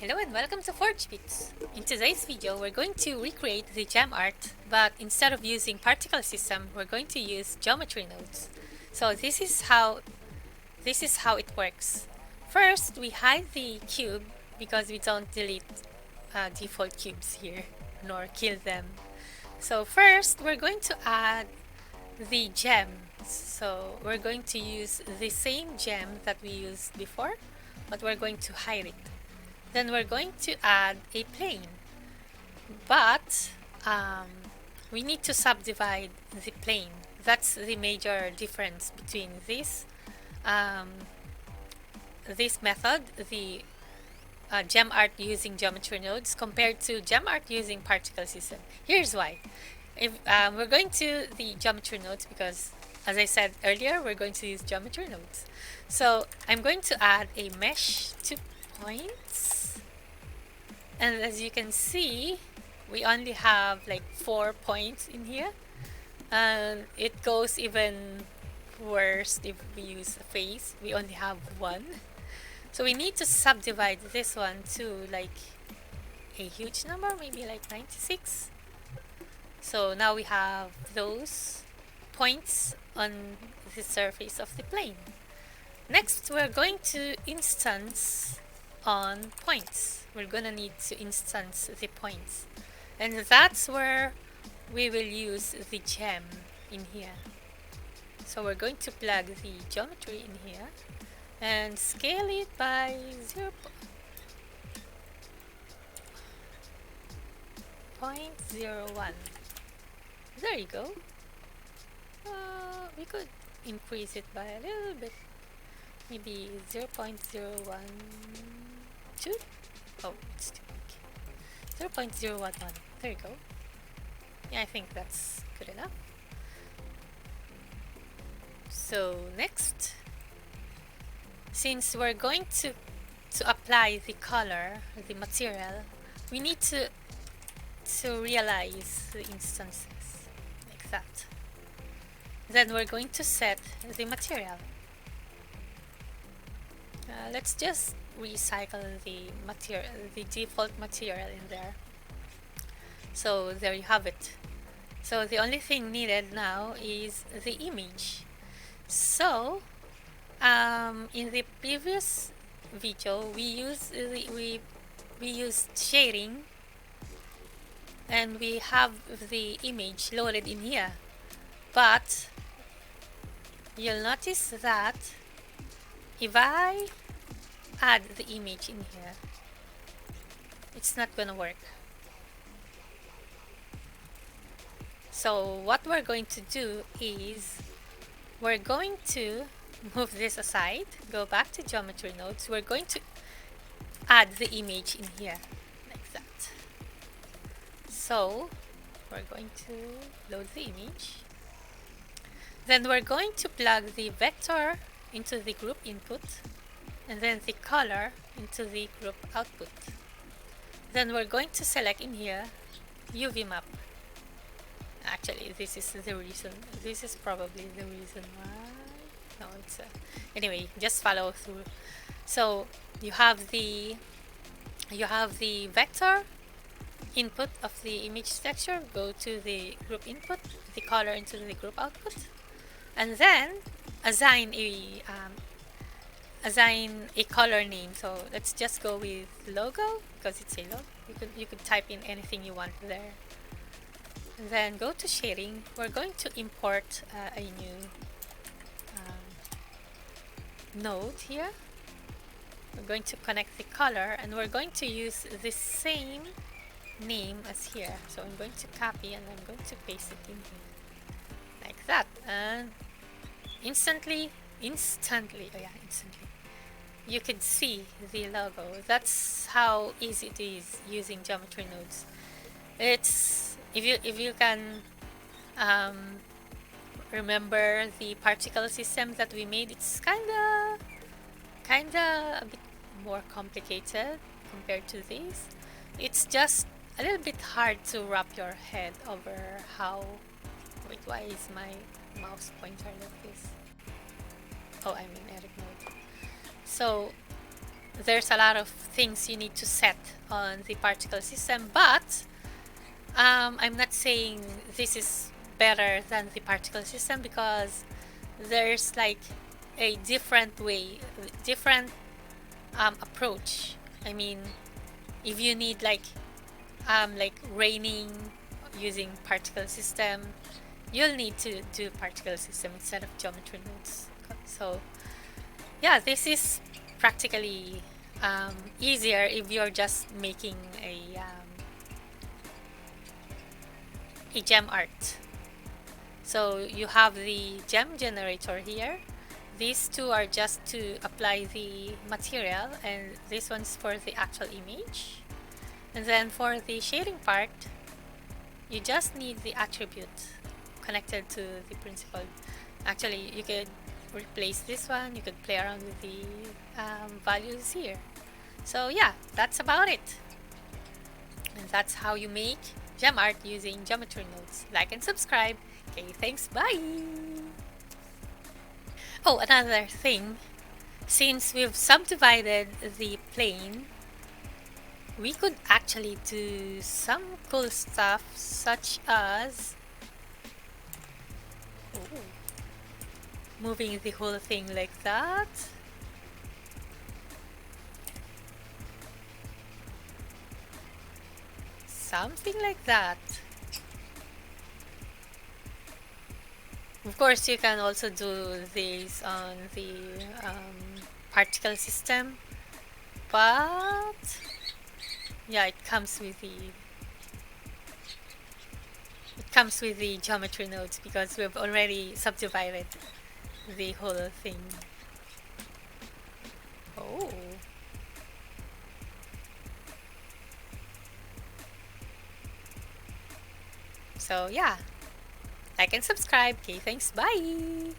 Hello and welcome to Forge Bits. In today's video, we're going to recreate the gem art, but instead of using particle system, we're going to use geometry nodes. So this is how it works. First, we hide the cube because we don't delete default cubes here, nor kill them. So first, we're going to add the gem. So we're going to use the same gem that we used before, but we're going to hide it. Then we're going to add a plane, but we need to subdivide the plane. That's the major difference between this method, the gem art using geometry nodes, compared to gem art using particle system. Here's why. If we're going to the geometry nodes because, as I said earlier, we're going to use geometry nodes. So I'm going to add a mesh to points. And as you can see, we only have like 4 points in here. And it goes even worse if we use a face. We only have 1. So we need to subdivide this one to like a huge number, maybe like 96. So now we have those points on the surface of the plane. Next, we're going to instance on points. We're gonna need to instance the points, and that's where we will use the gem in here. So we're going to plug the geometry in here and scale it by 0.01. There you go. We could increase it by a little bit, maybe 0.012. Oh, it's too big. 0.011. There you go. Yeah, I think that's good enough. So next, since we're going to apply the color, the material, we need to realize the instances like that. Then we're going to set the material. Let's just recycle the material, the default material in there. So there you have it. So the only thing needed now is the image. So in the previous video we used shading, and we have the image loaded in here, but you'll notice that if I add the image in here, it's not gonna work. So what we're going to do is we're going to move this aside, go back to geometry nodes. We're going to add the image in here like that. So we're going to load the image. Then we're going to plug the vector into the group input, and then the color into the group output. Then we're going to select in here UV map. Actually, this is the reason. This is probably the reason why. No, it's anyway. Just follow through. So you have the vector input of the image texture. Go to the group input, the color into the group output, and then assign a color name. So let's just go with logo because it's a logo. You could type in anything you want there. And then go to shading. We're going to import a new node here. We're going to connect the color, and we're going to use the same name as here. So I'm going to copy and I'm going to paste it in here like that, and instantly you could see the logo. That's how easy it is using geometry nodes. It's if you can remember the particle system that we made, it's kinda a bit more complicated compared to these. It's just a little bit hard to wrap your head over how. Wait, why is my mouse pointer like this? Oh, I'm in edit mode. So there's a lot of things you need to set on the particle system, but I'm not saying this is better than the particle system, because there's like a different way, different approach. I mean, if you need like raining using particle system, you'll need to do particle system instead of geometry nodes. So yeah, this is practically easier if you're just making a gem art. So you have the gem generator here. These two are just to apply the material, and this one's for the actual image. And then for the shading part, you just need the attribute connected to the principal. Actually, you could replace this one, you could play around with the values here. So yeah, that's about it. And that's how you make gem art using geometry nodes. Like and subscribe. Okay, thanks, bye! Oh, another thing, since we've subdivided the plane, we could actually do some cool stuff, such as moving the whole thing like that. Something like that. Of course, you can also do this on the particle system, but yeah, it comes with the geometry nodes, because we've already subdivided the whole thing. Oh. So yeah, like and subscribe. Okay, thanks. Bye.